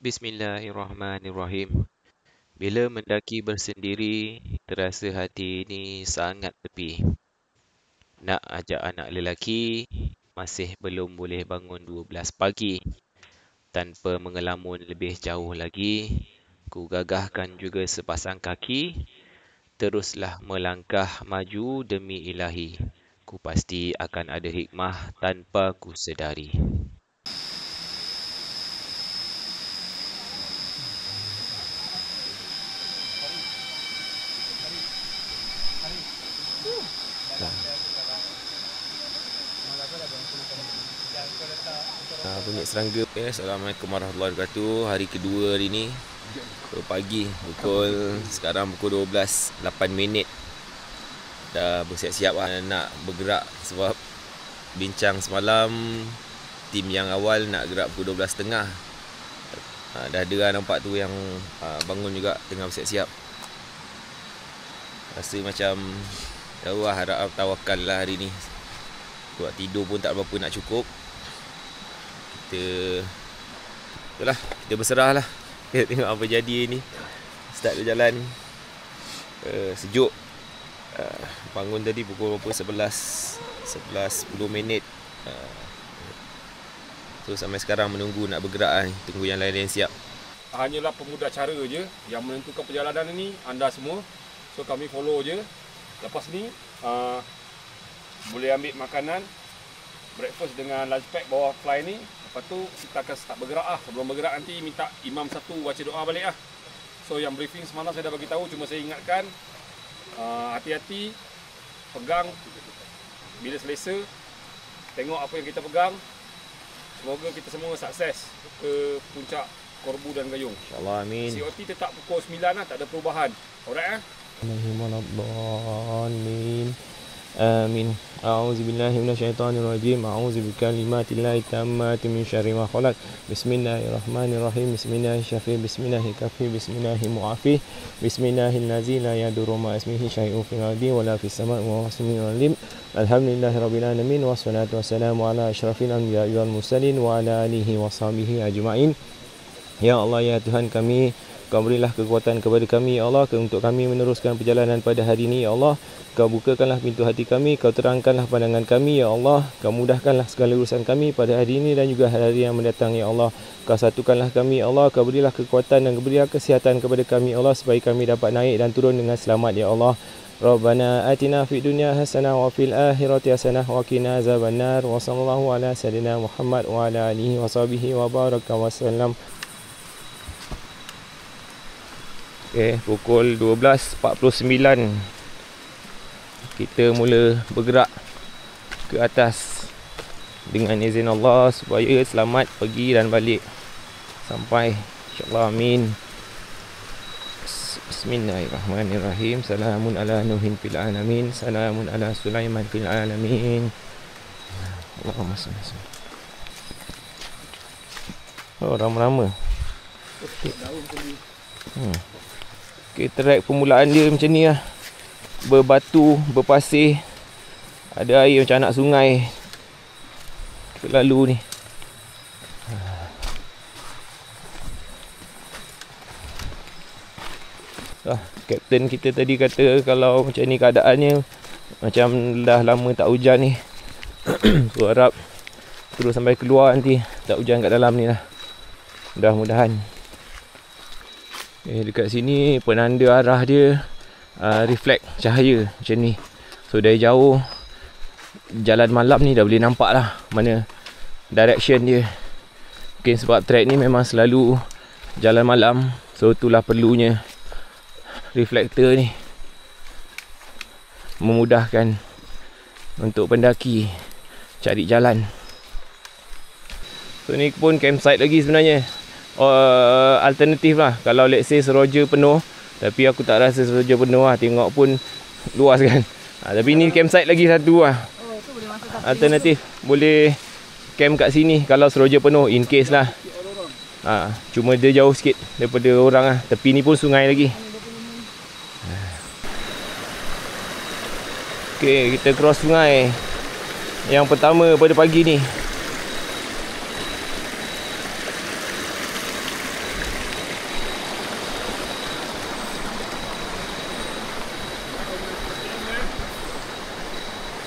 Bismillahirrahmanirrahim. Bila mendaki bersendiri, terasa hati ini sangat sepi. Nak ajak anak lelaki, masih belum boleh bangun 12 pagi. Tanpa mengelamun lebih jauh lagi, ku gagahkan juga sepasang kaki, teruslah melangkah maju demi ilahi. Ku pasti akan ada hikmah tanpa ku sedari. Bunyi serangga. Assalamualaikum warahmatullahi wabarakatuh. Hari kedua hari ni, pagi sekarang pukul 12, 8 minit. Dah bersiap-siap lah nak bergerak sebab bincang semalam tim yang awal nak gerak pukul 12.30. Dah ada lah nampak tu yang bangun juga tengah bersiap-siap. Rasa macam jauh lah, harap tawakal lah hari ni. Buat tidur pun tak berapa nak cukup. Kita berserah lah. Kita tengok apa jadi ni. Start berjalan. Sejuk. Bangun tadi pukul 11:10 minit. So sampai sekarang menunggu nak bergerak ni. Tunggu yang lain-lain siap. Hanyalah pemudah cara je yang menentukan perjalanan ni anda semua. So kami follow je. Lepas ni boleh ambil makanan, breakfast dengan lunch pack bawah fly ni. Lepas tu kita akan start bergerak lah. Sebelum bergerak nanti minta imam satu baca doa balik lah. So yang briefing semalam saya dah bagi tahu, cuma saya ingatkan hati-hati, pegang bila selesa, tengok apa yang kita pegang. Semoga kita semua sukses ke puncak Korbu dan Gayung. InsyaAllah, amin. COT tetap pukul 9 lah, tak ada perubahan. Alright Amin. Amin. A'udzubillahi minasyaitonirrajim. A'udzubikalimatillahit tammati min syarri ma khalaq. Bismillahirrahmanirrahim. Bismillahirrahmanirrahim. Bismillahirrahmanirrahim. Bismillahirrahmanirrahim. Bismillahirrahmanirrahim. La yadurru ma ismihi syai'un fil ardi wala fis sama'i wa huwas samiul alim. Alhamdulillahirabbil alamin wassalatu wassalamu ala asyrafil anbiya'i wal mursalin wa ala alihi washabihi ajma'in. Ya Allah, ya Tuhan kami, Kau berilah kekuatan kepada kami, ya Allah, untuk kami meneruskan perjalanan pada hari ini, ya Allah. Kau bukakanlah pintu hati kami, Kau terangkanlah pandangan kami, ya Allah. Kau mudahkanlah segala urusan kami pada hari ini dan juga hari-hari yang mendatang, ya Allah. Kau satukanlah kami, ya Allah. Kau berilah kekuatan dan berilah kesihatan kepada kami, ya Allah, supaya kami dapat naik dan turun dengan selamat, ya Allah. Rabbana atina fid dunya hasanah wa fil akhirati hasanah wa qina azabannar. Wa sallallahu ala sayyidina Muhammad wa ala alihi wa sahbihi wa baraka wa sallam. Pukul 12.49 kita mula bergerak ke atas dengan izin Allah supaya selamat pergi dan balik sampai, insyaAllah, amin. Bismillahirrahmanirrahim. Salamun ala Nuhin fil alamin. Salamun ala Sulaiman fil alamin. Allahumma salli alaihi wasallam. Rama-rama. Okay, track permulaan dia macam ni lah. Berbatu, berpasir. Ada air macam anak sungai. Lalu ni. Kapten kita tadi kata kalau macam ni keadaannya, macam dah lama tak hujan ni. Aku harap terus sampai keluar nanti tak hujan kat dalam ni lah. Mudah-mudahan. Dekat sini penanda arah dia reflect cahaya macam ni. So dari jauh jalan malam ni dah boleh nampak lah mana direction dia. Mungkin sebab track ni memang selalu jalan malam, so itulah perlunya reflektor ni, memudahkan untuk pendaki cari jalan. So ni pun campsite lagi sebenarnya. Alternatif lah. Kalau let's say Seroja penuh, tapi aku tak rasa Seroja penuh lah. Tengok pun luas kan. Tapi ni campsite lagi satu lah. Alternatif. Boleh camp kat sini kalau Seroja penuh, in case lah. Cuma dia jauh sikit daripada orang lah. Tepi ni pun sungai lagi. Okay, kita cross sungai yang pertama pada pagi ni.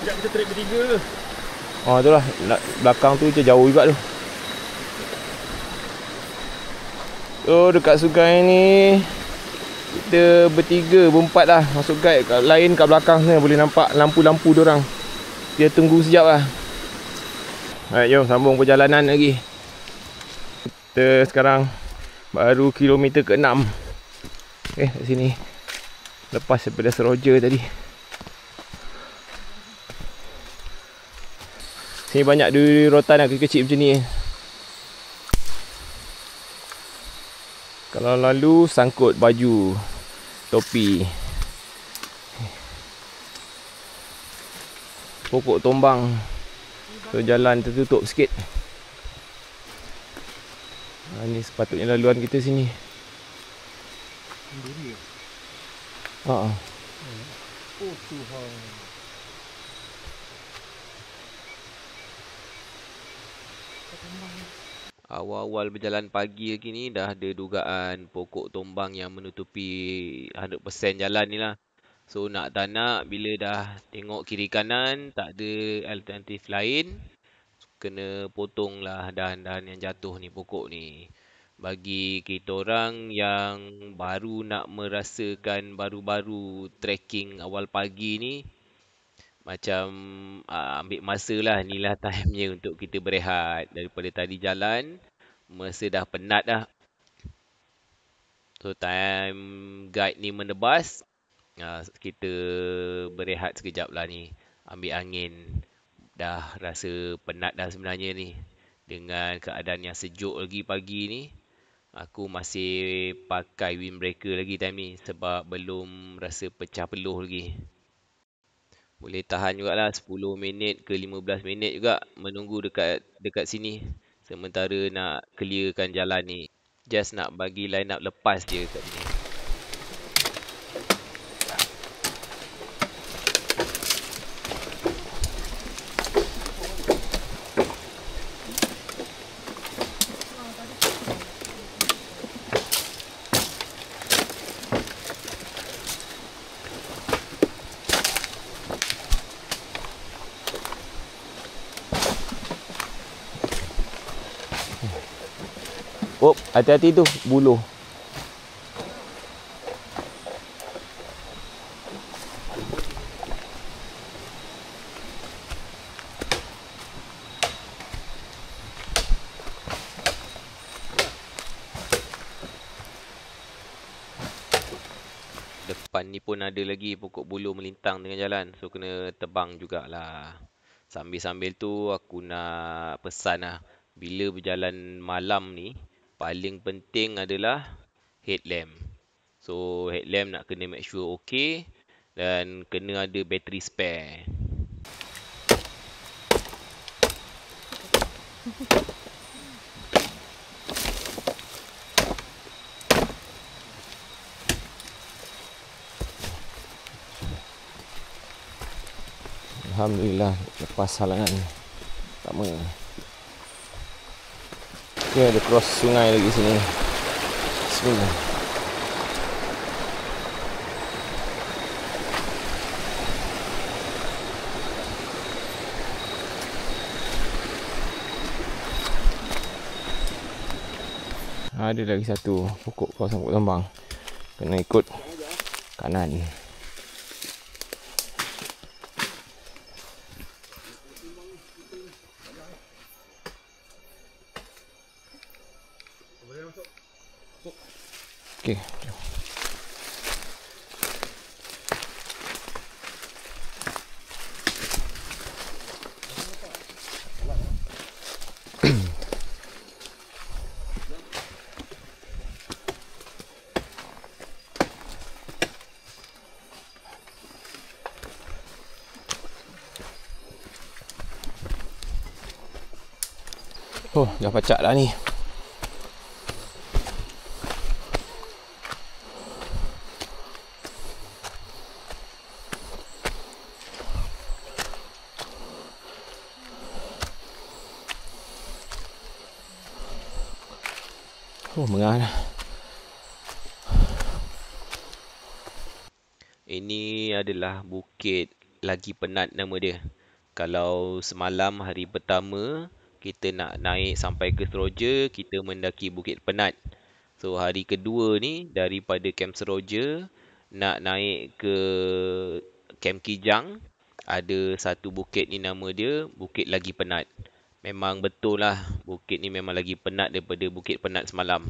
Sekejap kita trip bertiga. Oh tu lah, belakang tu je jauh juga tu. So dekat sungai ni kita bertiga, berempat lah masuk guide. Kat lain kat belakang sana boleh nampak lampu-lampu diorang. Dia tunggu sekejap lah. Alright, jom sambung perjalanan lagi. Kita sekarang baru kilometer ke-6. Kat sini. Lepas daripada Seroja tadi. Sini banyak duri rotan lah, kecil-kecil macam ni. Kalau lalu sangkut baju, topi. Pokok tombang. So jalan tertutup sikit. Ni sepatutnya laluan kita sini. Oh Tuhan. Awal-awal berjalan pagi lagi ni dah ada dugaan pokok tombang yang menutupi 100% jalan ni lah. So nak tak nak bila dah tengok kiri kanan tak ada alternatif lain, kena potong lah dahan-dahan yang jatuh ni, pokok ni. Bagi kita orang yang baru nak merasakan baru-baru trekking awal pagi ni, macam ambil masa lah, ni lah time-nya untuk kita berehat. Daripada tadi jalan, masa dah penat dah. So time guide ni menebas, kita berehat sekejap lah ni, ambil angin. Dah rasa penat dah sebenarnya ni. Dengan keadaan yang sejuk lagi pagi ni, aku masih pakai windbreaker lagi time ni sebab belum rasa pecah peluh lagi. Boleh tahan jugalah 10 minit ke 15 minit juga menunggu dekat sini. Sementara nak clearkan jalan ni. Just nak bagi line up lepas je kat sini. Oh, hati-hati tu buluh. Depan ni pun ada lagi pokok buluh melintang tengah jalan. So kena tebang jugalah. Sambil-sambil tu aku nak pesan lah. Bila berjalan malam ni, paling penting adalah headlamp. So headlamp nak kena make sure okay. Dan kena ada bateri spare. Alhamdulillah lepas halangan pertama. Okay, ada cross sungai lagi sini. Bismillah. Ada lagi satu pokok kawasan pokok tombang. Kena ikut kanan. Okey. Oh, dah pacak dah ni. Oh, mengah dah. Ini adalah Bukit Lagi Penat nama dia. Kalau semalam hari pertama kita nak naik sampai ke Seroja, kita mendaki Bukit Penat. So hari kedua ni daripada Kem Seroja nak naik ke Kem Kijang, ada satu bukit ni nama dia Bukit Lagi Penat. Memang betul lah, bukit ni memang lagi penat daripada Bukit Penat semalam.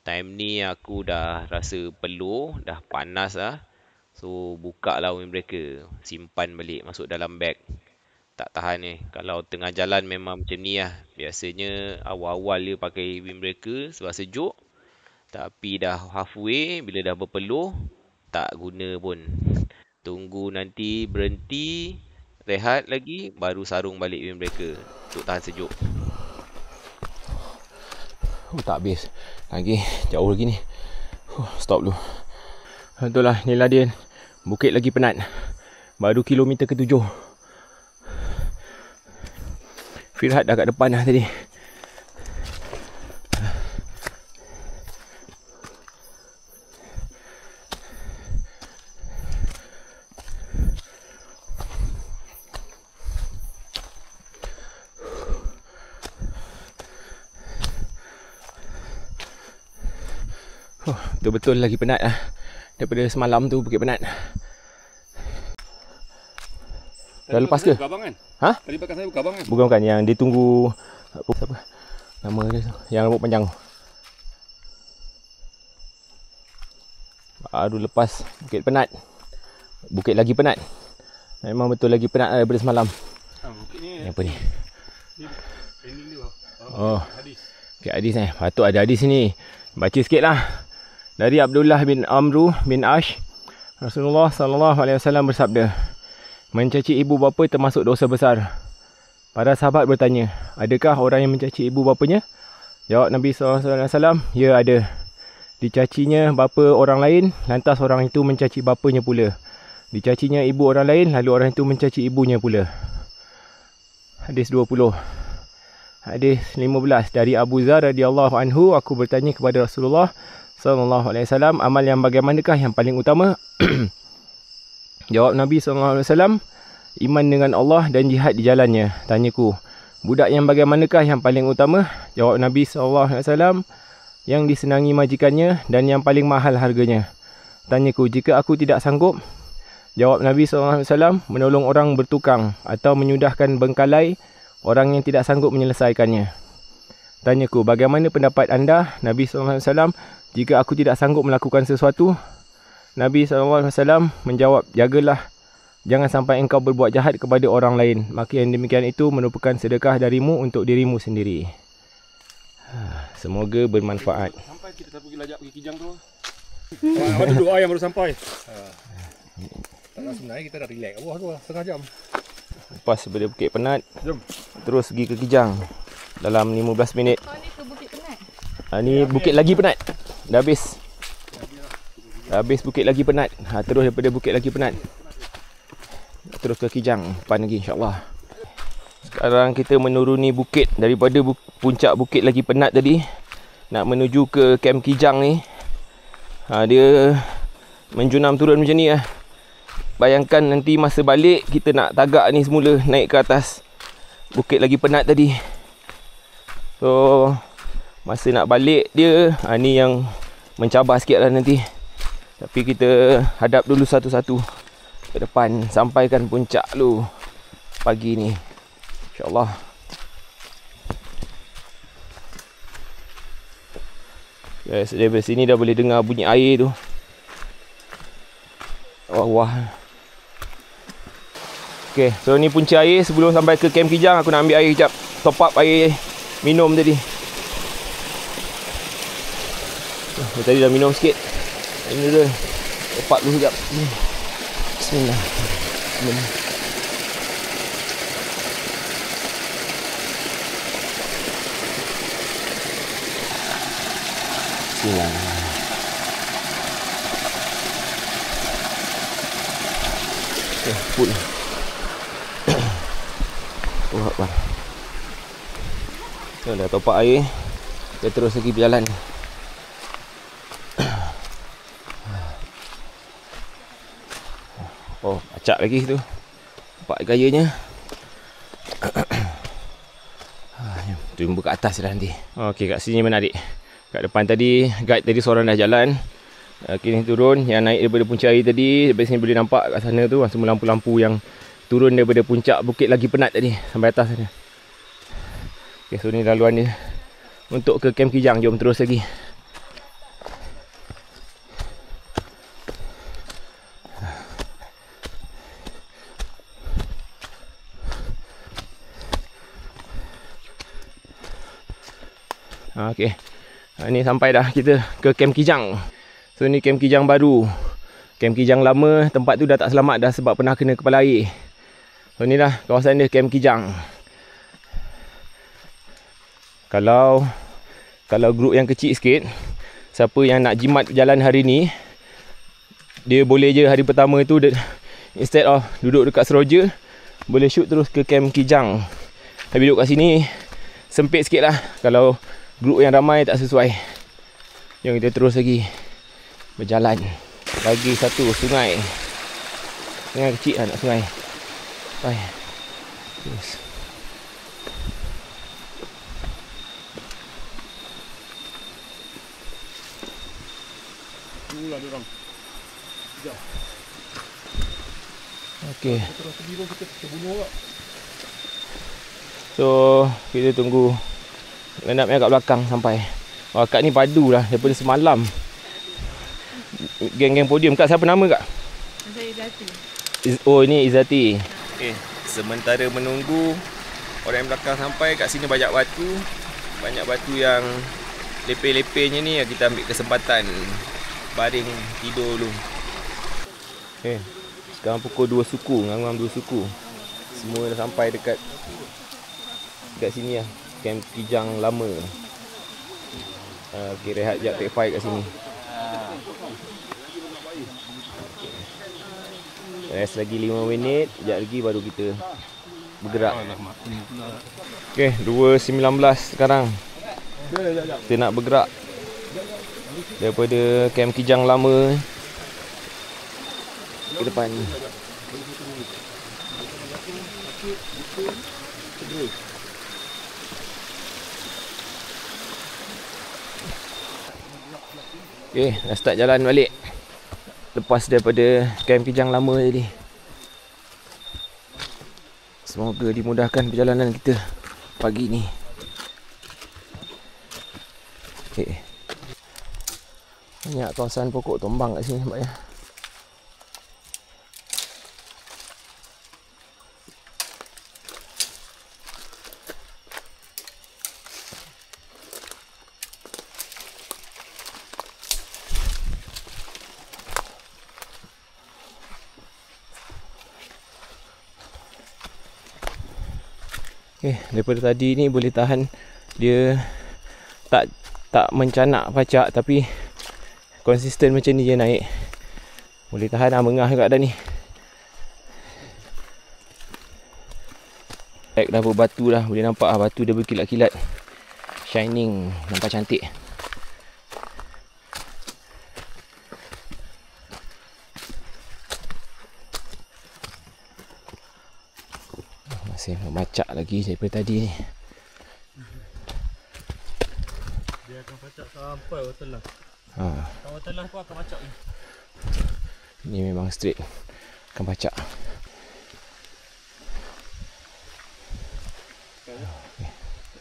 Time ni aku dah rasa peluh, dah panas lah. So buka lah windbreaker, simpan balik masuk dalam beg. Tak tahan ni. Kalau tengah jalan memang macam ni lah. Biasanya awal-awal dia pakai windbreaker sebab sejuk. Tapi dah halfway, bila dah berpeluh, tak guna pun. Tunggu nanti berhenti, rehat lagi, baru sarung balik windbreaker untuk tahan sejuk. Tak habis. Lagi jauh lagi ni. Stop dulu. Itulah, inilah dia. Bukit Lagi Penat. Baru kilometer ke-7. Firhat dah kat depan dah tadi. Betul-betul lagi penat lah. Daripada semalam tu Bukit Penat. Dah lepas ke? Buka abang kan? Ha? Tadi belakang saya buka abang kan? Bukan, yang dia tunggu apa? Nama dia tu, yang rambut panjang. Baru lepas Bukit Penat. Bukit Lagi Penat. Memang betul lagi penat daripada semalam. Bukit ni Apa ni? ending dia. Oh, Hadis. Bukit hadis ni. Patut ada hadis ni. Baca sikit lah. Dari Abdullah bin Amru bin Ash, Rasulullah SAW bersabda, mencaci ibu bapa termasuk dosa besar. Para sahabat bertanya, adakah orang yang mencaci ibu bapanya? Jawab Nabi SAW, ya ada. Dicacinya bapa orang lain, lantas orang itu mencaci bapanya pula. Dicacinya ibu orang lain, lalu orang itu mencaci ibunya pula. Hadis 20. Hadis 15 dari Abu Zar radhiyallahu anhu, aku bertanya kepada Rasulullah sallallahu alaihi wasallam, amal yang bagaimanakah yang paling utama? Jawab Nabi sallallahu alaihi wasallam, iman dengan Allah dan jihad di jalannya. Tanyaku, budak yang bagaimanakah yang paling utama? Jawab Nabi sallallahu alaihi wasallam, yang disenangi majikannya dan yang paling mahal harganya. Tanyaku, jika aku tidak sanggup? Jawab Nabi sallallahu alaihi wasallam, menolong orang bertukang atau menyudahkan bengkalai orang yang tidak sanggup menyelesaikannya. Tanyaku, bagaimana pendapat anda? Nabi SAW, jika aku tidak sanggup melakukan sesuatu? Nabi SAW menjawab, jagalah, jangan sampai engkau berbuat jahat kepada orang lain. Maka yang demikian itu merupakan sedekah darimu untuk dirimu sendiri. Semoga bermanfaat. Sampai kita pergi lajak pergi Kijang tu. Ada doa yang baru sampai. Sebenarnya kita dah relax bawah tu setengah jam. Lepas daripada Bukit Penat, Jom. terus pergi ke Kijang dalam 15 minit. Oh, ni ke Bukit Penat? Ni Bukit Lagi Penat. Dah habis. Dah habis Bukit Lagi Penat. Terus daripada Bukit Lagi Penat, terus ke Kijang depan lagi, insyaAllah. Sekarang kita menuruni bukit. Daripada puncak Bukit Lagi Penat tadi, nak menuju ke Kem Kijang ni. Dia menjunam turun macam ni lah. Bayangkan nanti masa balik, kita nak tagak ni semula naik ke atas Bukit Lagi Penat tadi. So masa nak balik dia, ni yang mencabar sikit lah nanti. Tapi kita hadap dulu satu-satu ke depan, sampaikan puncak dulu pagi ni, InsyaAllah. Guys, dari sini dah boleh dengar bunyi air tu. Wah. Okay, so ni punca air. Sebelum sampai ke Kem Kijang, aku nak ambil air sekejap. Top up air minum tadi. Tadi dah minum sikit. Ini dia. Top up dulu sekejap. Bismillah. Bismillah. Okay, full. Bang. So, dah top up air. Kita terus lagi berjalan. Oh, acak lagi tu. Nampak gayanya. Jumpa kat atas lah nanti. Okey, kat sini menarik. Kat depan tadi, guide tadi seorang dah jalan. Kini turun, yang naik daripada puncak air tadi. Dari sini boleh nampak kat sana tu semua lampu-lampu yang turun daripada puncak bukit lagi penat tadi sampai atas sana. Okay, so ni laluan dia untuk ke Kem Kijang. Jom terus lagi. Okay, ni sampai dah kita ke Kem Kijang. So ni Kem Kijang baru. Kem Kijang lama, tempat tu dah tak selamat dah sebab pernah kena kepala air. So ni lah kawasan dia, Kem Kijang. Kalau grup yang kecil sikit, siapa yang nak jimat jalan hari ni, dia boleh je hari pertama tu, instead of duduk dekat Seroja, boleh shoot terus ke Kem Kijang. Tapi duduk kat sini sempit sikit lah. Kalau grup yang ramai tak sesuai. Jom kita terus lagi berjalan. Lagi satu sungai. Sungai kecil lah, nak sungai. Bye. Terus. Itulah dia orang. Sekejap. Okey. Terus pergi pun kita bunuh juga. So, kita tunggu line-up yang kat belakang sampai. Wah, Kak ni padu lah daripada semalam. Geng-geng podium. Kak, siapa nama Kak? Saya Izzati. Oh, ini Izzati. Okay, sementara menunggu orang yang belakang sampai, kat sini banyak batu. Banyak batu yang lepeh-lepehnya ni, kita ambil kesempatan baring tidur dulu. Okay, sekarang pukul 2 suku, ngam-ngam 2 suku. Semua dah sampai dekat sini lah, Kem Kijang lama. Okay, rehat sekejap, take 5 kat sini. Rest lagi 5 minit, sekejap lagi baru kita bergerak. Okay, 2.19 sekarang. Kita nak bergerak daripada Kem Kijang lama ke depan ni. Okay, dah start jalan balik lepas daripada Kem Kijang lama tadi. Semoga dimudahkan perjalanan kita pagi ni. Okay. Banyak kawasan pokok tumbang kat sini nampaknya. Okay, daripada tadi ni boleh tahan dia tak mencanak pacak, tapi konsisten macam ni je naik. Boleh tahan lah, mengah juga dah ni. Naik dah berbatu dah, boleh nampak lah batu dia berkilat-kilat. Shining, nampak cantik. Masih memacak lagi daripada tadi ni. Dia akan pacak sampai hotel lah. Hotel lah pun akan pacak ni. Ni memang straight akan pacak.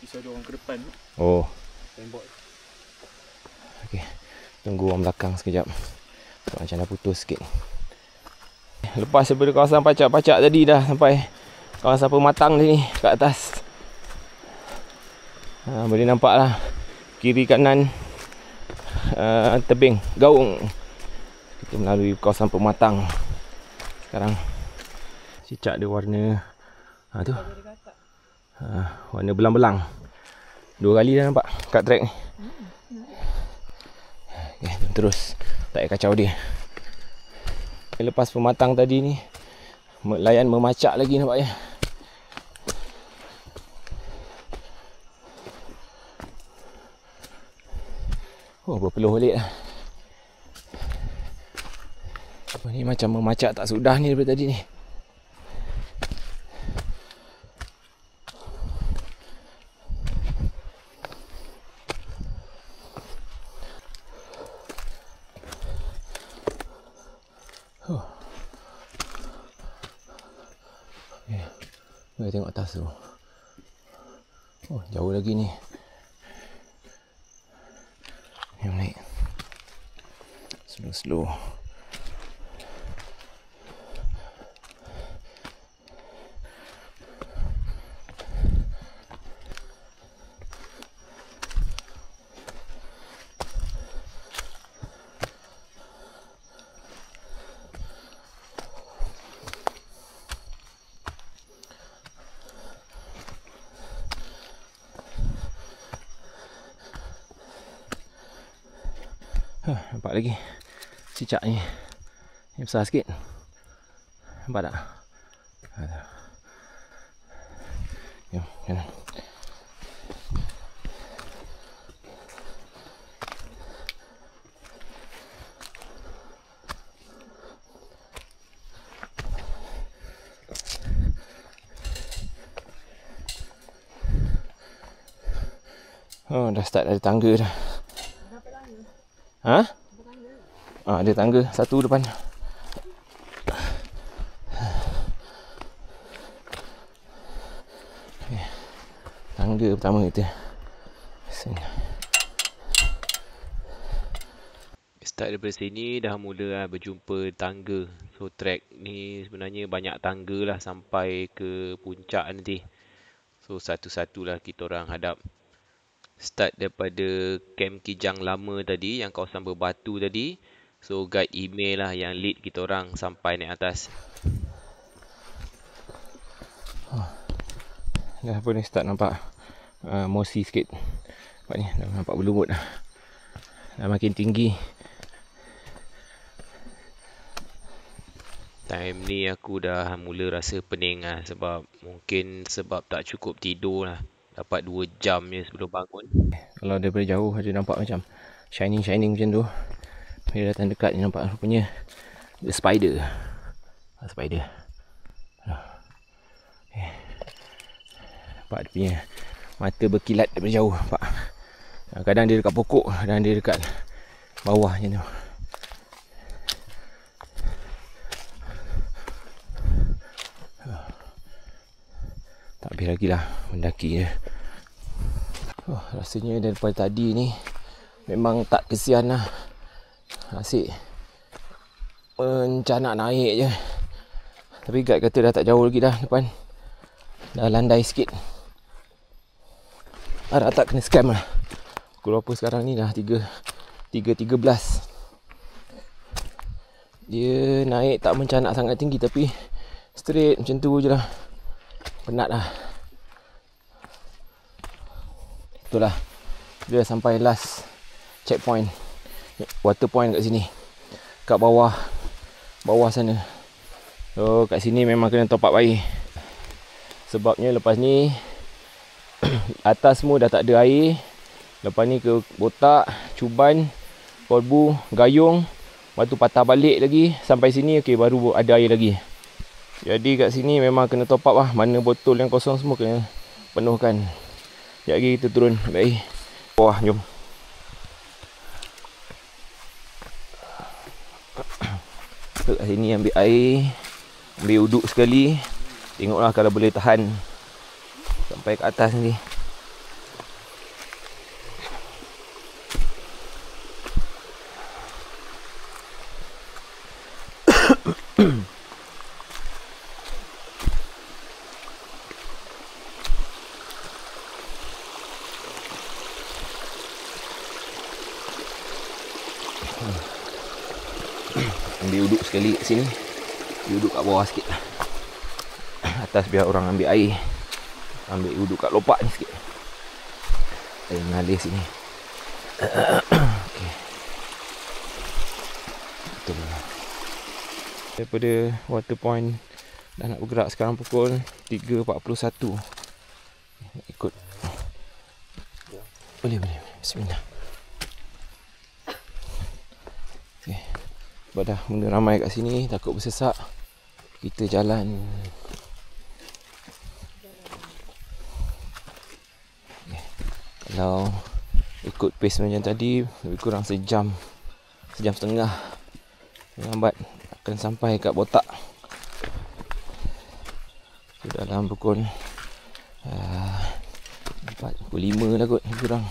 Pisau dia orang ke depan tu. Oh, Tembok. okey. Tunggu orang belakang sekejap. Macam dah putus sikit. Lepas daripada kawasan pacak-pacak tadi dah sampai kawasan pematang ni kat atas. Boleh nampak lah kiri kanan tebing gaung. Kita melalui kawasan pematang. Sekarang cicak dia warna tu. Warna belang-belang. 2 kali dah nampak kat track ni. Okay, terus tak payah kacau dia. Lepas pematang tadi ni, layan memacak lagi nampaknya. Oh, berpeluh balik lah. Ni macam memacak tak sudah ni daripada tadi ni. Tengok atas tu. Oh, jauh lagi ni. Yang naik. Slow. Nampak lagi cicak ni. Ni besar sikit. Nampak tak? Jom, jalan. Oh, dah start dari tangga dah. Ha? Ada tangga satu depan. Okay. Tangga pertama kita. Start daripada sini dah mula berjumpa tangga. So trek ni sebenarnya banyak tangga lah sampai ke puncak nanti. So satu-satulah kita orang hadap. Start daripada Camp Kijang lama tadi, yang kawasan berbatu tadi. So guide email lah yang lead kita orang sampai naik atas. Dah apa ni, start nampak mossy sikit. Nampak ni, dah nampak berlumut dah. Dah makin tinggi. Time ni aku dah mula rasa pening lah, sebab tak cukup tidur lah. Dapat 2 jam je sebelum bangun. Kalau daripada jauh ada nampak macam shining macam tu. Bila datang dekat ni nampak rupanya the spider. Spider. Nampak dia punya mata berkilat daripada jauh. Nampak. Kadang dia dekat pokok, kadang dia dekat bawah macam tu. Tak habis lagi lah mendaki je. Rasanya daripada tadi ni memang tak kesian lah. Asyik mencanak naik je. Tapi guide kata dah tak jauh lagi dah depan. Dah landai sikit. Harap tak kena scam lah. Pukul berapa sekarang ni dah 3.13. Dia naik tak mencanak sangat tinggi, tapi straight macam tu je lah. Penat lah. Itulah, dia dah sampai last checkpoint, water point kat sini, kat bawah sana. So kat sini memang kena top up air. Sebabnya lepas ni atas semua dah tak ada air. Lepas ni ke Botak, Cuban, Korbu, Gayung, lepas tu patah balik lagi sampai sini. Okay, baru ada air lagi. Jadi kat sini memang kena top up lah. Mana botol yang kosong semua kena penuhkan. Sekejap lagi kita turun ambil air. Wah, jom. Kat sini ambil air, ambil uduk sekali. Tengoklah kalau boleh tahan sampai ke atas ni. Ambil uduk sekali kat sini. Duduk kat bawah sikit lah. Atas biar orang ambil air. Ambil uduk kat lopak ni sikit. Air mengalir sini. Okay. Betul lah. Daripada water point dah nak bergerak sekarang pukul 3.41. Ikut. Boleh. Bismillah. Okay. Sebab dah mula ramai kat sini, takut bersesak, kita jalan. Okay. Kalau ikut pace macam tadi, lebih kurang sejam setengah lambat akan sampai kat Botak. dalam pukul 4.45 lah kot, kurang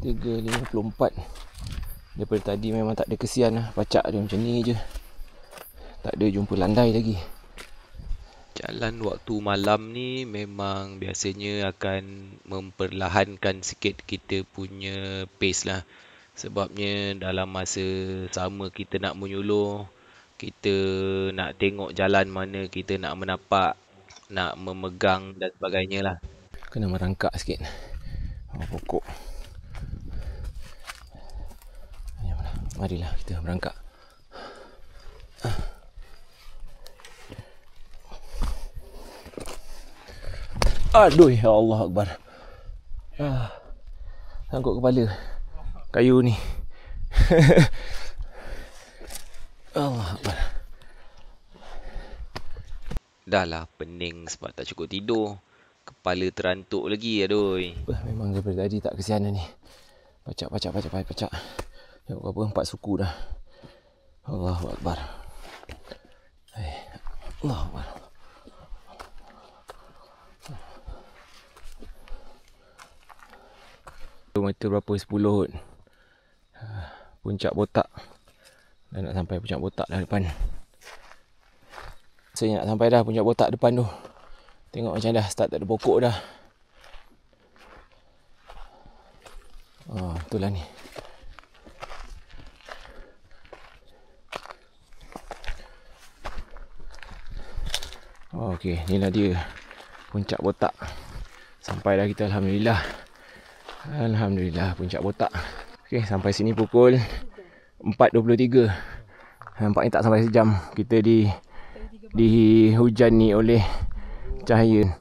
3.54. Daripada tadi memang tak ada kesian lah. Pacak dia macam ni je, tak ada jumpa landai lagi. Jalan waktu malam ni memang biasanya akan memperlahankan sikit kita punya pace lah. Sebabnya dalam masa sama kita nak menyuluh, kita nak tengok jalan mana kita nak menapak, nak memegang dan sebagainya lah. Kena merangkak sikit pokok. Marilah kita berangkat. Aduh, ya Allah Akbar. Sangkut kepala kayu ni. Allah Akbar. Dah lah pening sebab tak cukup tidur. Kepala terantuk lagi, aduh. Memang daripada tadi tak kesian ni. Pacak. Tengok berapa 4 suku dah. Allahu Akbar. Allahu Akbar. Kilometer berapa? 10 kot. Puncak Botak. Dah nak sampai Puncak Botak dah depan. Saya nak sampai dah Puncak Botak depan tu. Tengok macam dah start tak ada pokok dah. Betul lah ni. Okey, inilah dia Puncak Botak. Sampai dah kita, Alhamdulillah. Alhamdulillah, Puncak Botak. Okey, sampai sini pukul 4.23. Nampaknya tak sampai sejam. Kita dihujani oleh cahaya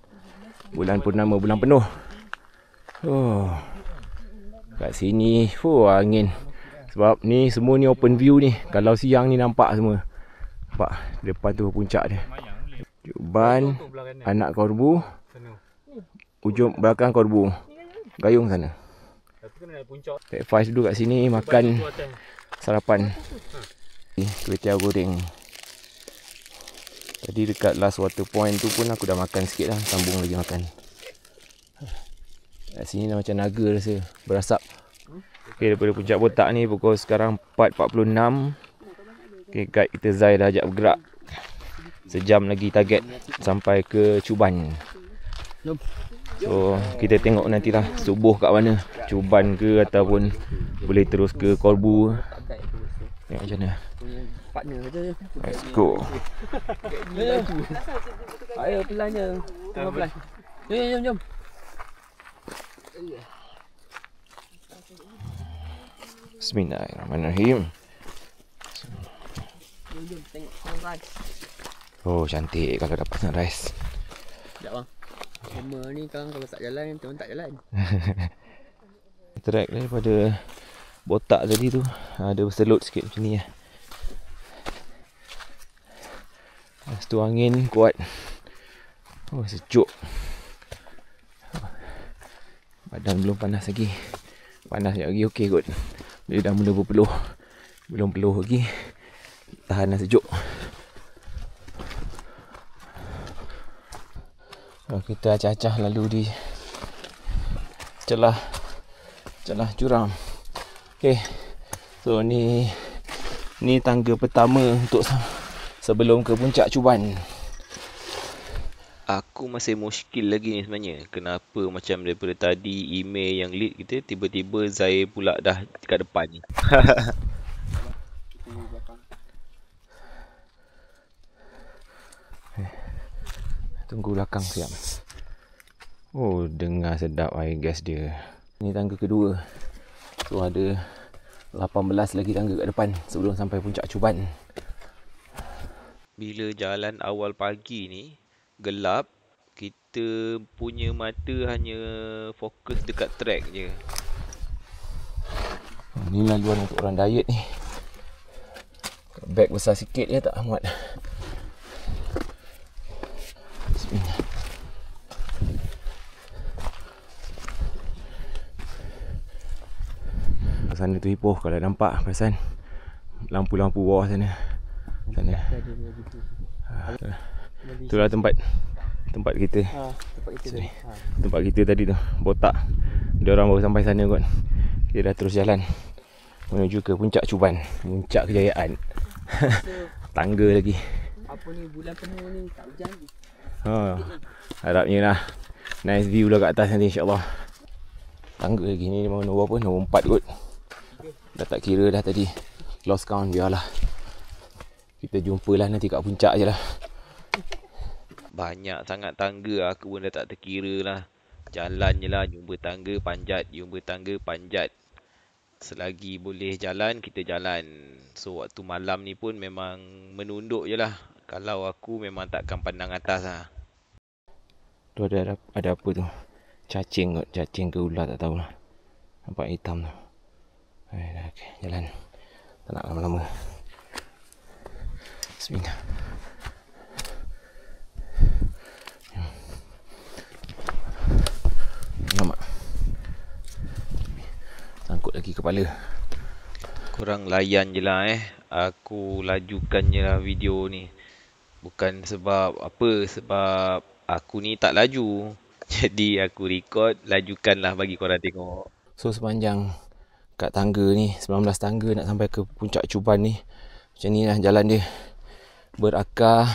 bulan purnama, bulan penuh. Kat sini angin. Sebab ni semua ni open view ni. Kalau siang ni nampak semua. Nampak depan tu puncak dia. Juban anak korbu, ujung belakang korbu, gayung sana. Take 5 dulu kat sini makan sarapan. Kuih goreng. Tadi dekat last water point tu pun aku dah makan sikit dah. Sambung lagi makan. Kat sini dah macam naga rasa, berasap. Okay, daripada Puncak Botak ni pukul sekarang 4.46. Okay, guide kita Zai dah ajak bergerak. Sejam lagi target sampai ke Cuban. So kita tengok nantilah subuh kat mana, Cuban ke ataupun boleh terus ke Korbu. Tengok macam mana. Let's go. Ayo pelannya. Tengok pelan. Jom. Bismillahirrahmanirrahim. Jom tengok sunrise. Oh, cantik kalau dapat sunrise. Sekejap bang. Cuma ni kan kalau tak jalan, tuan tak jalan. Track daripada Botak tadi tu ada berselut sikit macam ni lah. Lepas tu angin kuat. Oh, sejuk. Badan belum panas lagi. Panas lagi okey kot. Dia dah mula berpeluh. Belum peluh lagi. Tahan dah sejuk. Kita acah-acah lalu di celah curam. Okey. So ni tangga pertama untuk sebelum ke puncak Cuban. Aku masih muskil lagi ni sebenarnya. Kenapa macam daripada tadi email yang lead kita, tiba-tiba Zai pula dah dekat depan ni. Tunggu belakang siap. Oh, dengar sedap air gas dia. Ni tangga kedua. So ada 18 lagi tangga kat depan sebelum sampai puncak Cuban. Bila jalan awal pagi ni gelap, kita punya mata hanya fokus dekat track je. Ni laluan untuk orang diet ni. Beg besar sikit je tak muat. Bismillah. Sana tu hipoh kalau nampak perasan lampu-lampu bawah sana. Sana. Ada dua gitu. Itulah tempat kita. Tempat kita tadi. Tempat kita tadi tu, botak. Dia orang baru sampai sana kot. Kita dah terus jalan menuju ke puncak Cuban, puncak kejayaan. Tangga lagi. Apa ni, bulan penuh ni tak hujan. Harapnya lah nice view lah kat atas nanti, insyaAllah. Tangga lagi ni memang nombor apa? Nombor 4 kot. Dah tak kira dah tadi. Lost count, biarlah. Kita jumpalah nanti kat puncak je lah. Banyak sangat tangga, aku pun dah tak terkira lah. Jalan je lah, jumpa tangga, panjat. Jumpa tangga, panjat. Selagi boleh jalan, kita jalan. So waktu malam ni pun memang menunduk je lah. Kalau aku memang takkan pandang atas lah. Tu ada apa tu? Cacing kot, cacing ke ular tak tahulah. Nampak hitam tu. Okay, jalan. Tak nak lama-lama. Bismillah. Lama. Sangkut lagi kepala. Korang layan je lah Aku lajukan je lah video ni. Bukan sebab apa, sebab aku ni tak laju. Jadi aku record, lajukan lah bagi korang tengok. So sepanjang kat tangga ni, 19 tangga nak sampai ke puncak Cuban ni, macam ni lah jalan dia. Berakar,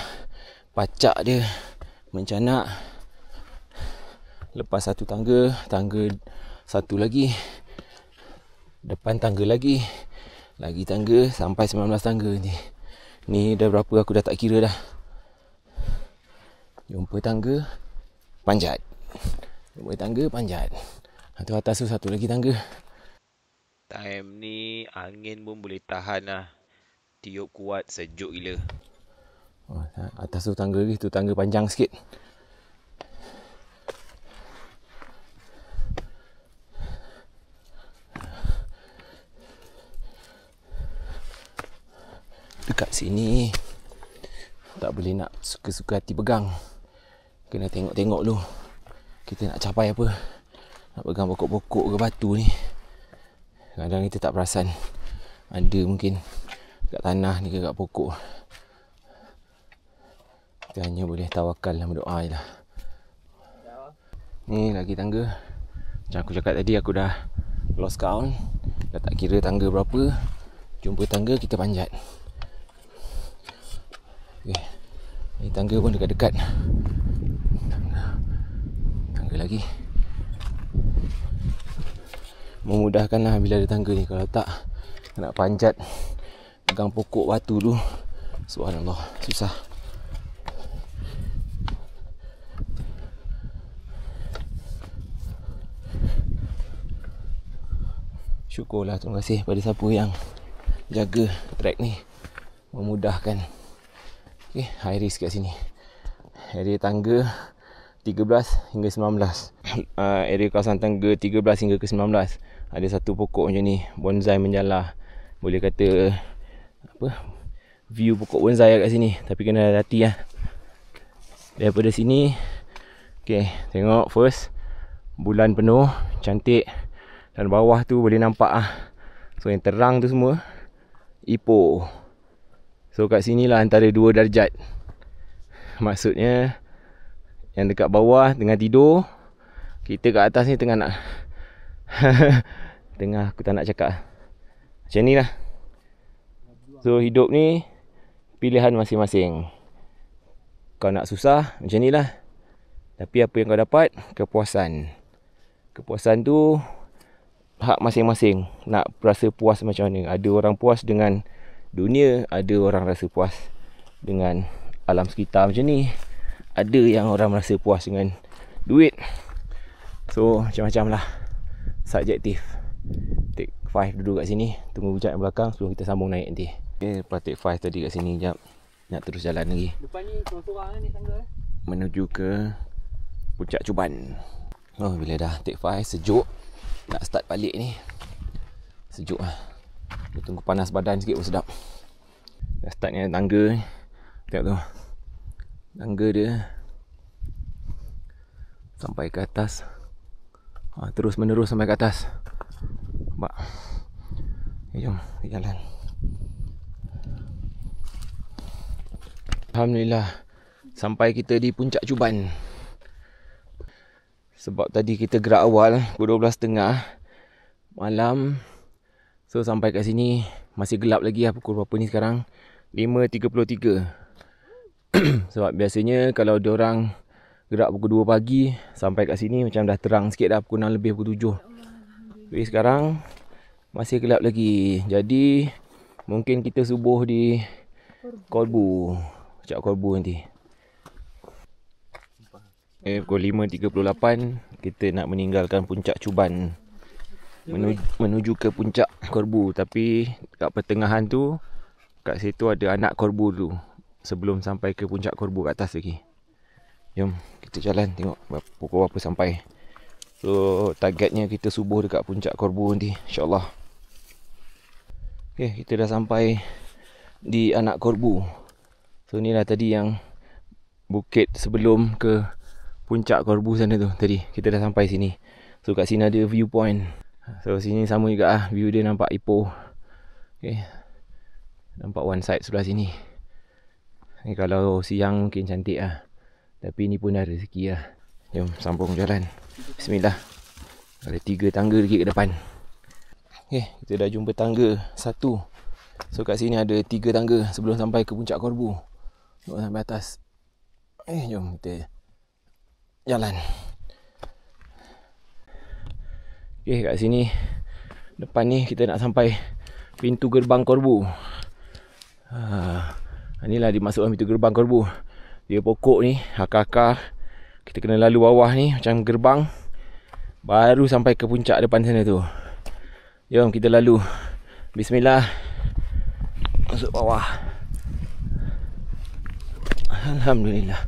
pacak dia, mencanak. Lepas satu tangga, tangga satu lagi, depan tangga lagi tangga, sampai 19 tangga ni. Ni dah berapa aku dah tak kira dah. Jumpa tangga, panjat. Jumpa tangga, panjat. Tu atas tu satu lagi tangga. Time ni angin pun boleh tahan lah. Tiup kuat, sejuk gila. Atas tu tangga lagi, tu tangga panjang sikit. Dekat sini tak boleh nak suka-suka hati pegang. Kena tengok-tengok dulu kita nak capai apa. Nak pegang pokok-pokok ke batu ni, kadang kita tak perasan ada mungkin kat tanah ni ke kat pokok. Kita hanya boleh tawakal dan berdoa je lah. Ni lagi tangga. Macam aku cakap tadi, aku dah lost count. Dah tak kira tangga berapa. Jumpa tangga, kita panjat. Okay. Ni tangga pun dekat-dekat. Tangga lagi. Memudahkan lah bila ada tangga ni. Kalau tak, nak panjat pegang pokok batu tu, subhanallah, susah. Syukurlah, terima kasih pada siapa yang jaga trek ni, memudahkan. Okay, high risk kat sini. Area tangga 13 hingga 19. Area kawasan tangga 13 hingga ke 19. Ada satu pokok macam ni, bonsai menjalar. Boleh kata apa, view pokok bonsai kat sini. Tapi kena hati lah. Daripada sini, okay, tengok first, bulan penuh, cantik. Dan bawah tu boleh nampak ah. So yang terang tu semua Ipoh. So kat sini lah antara 2 darjat. Maksudnya yang dekat bawah tengah tidur, kita kat atas ni tengah nak tengah aku tak nak cakap. Macam ni lah. So hidup ni pilihan masing-masing. Kau nak susah, macam ni lah. Tapi apa yang kau dapat, kepuasan. Kepuasan tu hak masing-masing. Nak rasa puas macam mana. Ada orang puas dengan dunia, ada orang rasa puas dengan alam sekitar macam ni. Ada yang orang merasa puas dengan duit. So macam-macam lah. Subjektif. Take 5 duduk kat sini, tunggu hujan yang belakang sebelum kita sambung naik nanti. Okay, lepas take 5 tadi kat sini, jap nak terus jalan lagi. Depan ni sorang-sorang ni tangga menuju ke puncak Cuban. Oh, bila dah take 5 sejuk, nak start balik ni. Sejuk lah. Dia tunggu panas badan sikit pun sedap. Dah start ni tangga ni. Tengok tu. Tangga dia sampai ke atas. Terus menerus sampai ke atas. Nampak? Okay, jom kita jalan. Alhamdulillah, sampai kita di puncak Cuban. Sebab tadi kita gerak awal pukul 12.30 malam. So sampai kat sini masih gelap lagi lah. Pukul berapa ni sekarang? 5.33. Sebab biasanya kalau diorang gerak pukul 2 pagi, sampai kat sini macam dah terang sikit dah, pukul 6 lebih, pukul 7. Tapi sekarang masih gelap lagi. Jadi mungkin kita subuh di Korbu, puncak Korbu nanti. Pukul 5.38 kita nak meninggalkan puncak Cuban, menuju ke puncak Korbu. Tapi kat pertengahan tu, kat situ ada anak Korbu dulu, sebelum sampai ke puncak Korbu kat atas lagi. Jom kita jalan tengok pukul berapa sampai. So targetnya kita subuh dekat puncak Korbu nanti, insyaAllah. Okay, kita dah sampai di anak Korbu. So ni lah tadi yang bukit sebelum ke puncak Korbu sana tu. Tadi kita dah sampai sini. So kat sini ada viewpoint. So sini sama juga lah, view dia nampak Ipoh. Okay, nampak one side sebelah sini. Ni kalau siang mungkin cantik lah. Tapi ni pun dah rezeki lah. Jom sambung jalan. Bismillah. Ada 3 tangga lagi ke depan. Okay, kita dah jumpa tangga 1. So kat sini ada 3 tangga sebelum sampai ke puncak Korbu. Tengok sampai atas. Jom kita jalan. Okay, kat sini depan ni kita nak sampai pintu gerbang Korbu. Inilah dimasukkan pintu gerbang Korbu. Dia pokok ni, akar-akar. Kita kena lalu bawah ni macam gerbang, baru sampai ke puncak depan sana tu. Jom kita lalu. Bismillah. Masuk bawah. Alhamdulillah.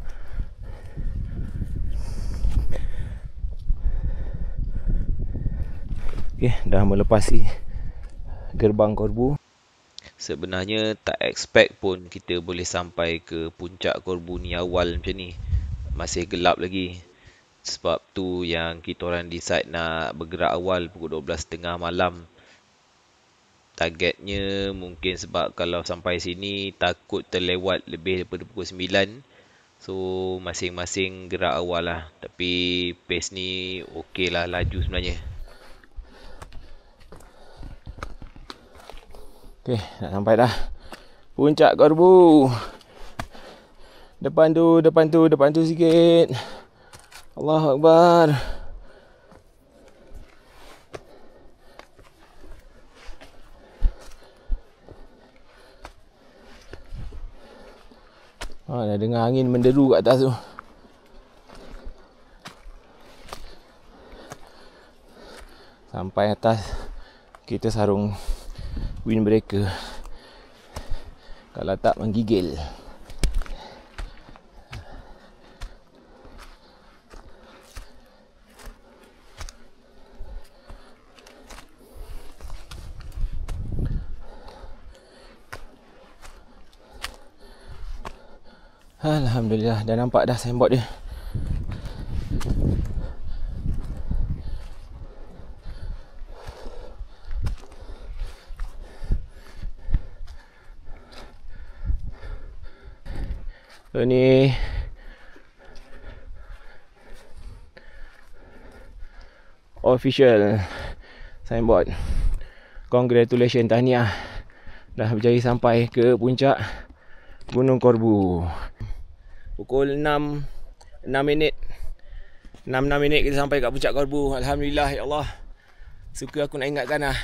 Okay, dah melepasi gerbang Korbu. Sebenarnya tak expect pun kita boleh sampai ke puncak Korbu ni awal macam ni. Masih gelap lagi. Sebab tu yang kita orang decide nak bergerak awal pukul 12.30 malam. Targetnya mungkin sebab kalau sampai sini takut terlewat lebih daripada pukul 9. So masing-masing gerak awal lah. Tapi pace ni okey lah, laju sebenarnya. Okay, nak sampai dah puncak Korbu. Depan tu sikit. Allahu Akbar. Dah dengar angin menderu kat atas tu. Sampai atas kita sarung windbreaker. Kalau tak menggigil. Alhamdulillah, dah nampak dah signboard dia. So ni official signboard. Congratulations, tahniah. Dah berjaya sampai ke puncak Gunung Korbu. Pukul 6 minit kita sampai kat puncak Korbu. Alhamdulillah, ya Allah. Suka aku nak ingatkan lah.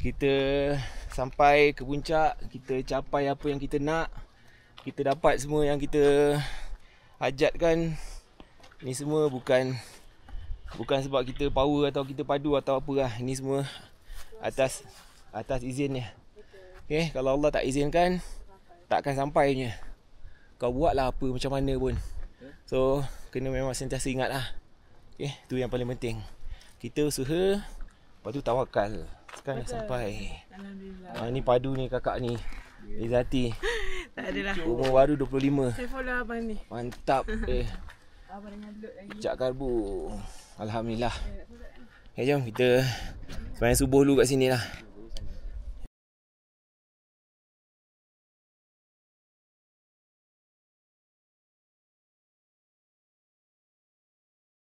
Kita sampai ke puncak, kita capai apa yang kita nak. Kita dapat semua yang kita hajatkan. Ni semua bukan sebab kita power atau kita padu atau apa lah. Ini semua atas izinnya. Okay, kalau Allah tak izinkan, takkan sampainya. Kau buatlah apa macam mana pun. So, kena memang sentiasa ingat lah. Okay, tu yang paling penting. Kita usaha, lepas tu tawakal. Sekarang dah sampai. Alhamdulillah. Ni padu ni kakak ni, Izzati. Tak adalah. Umur baru 25. Saya follow abang ni. Mantap. Abang dengan load lagi. Puncak Korbu. Alhamdulillah. Okay, jom kita sembahyang subuh dulu kat sini lah.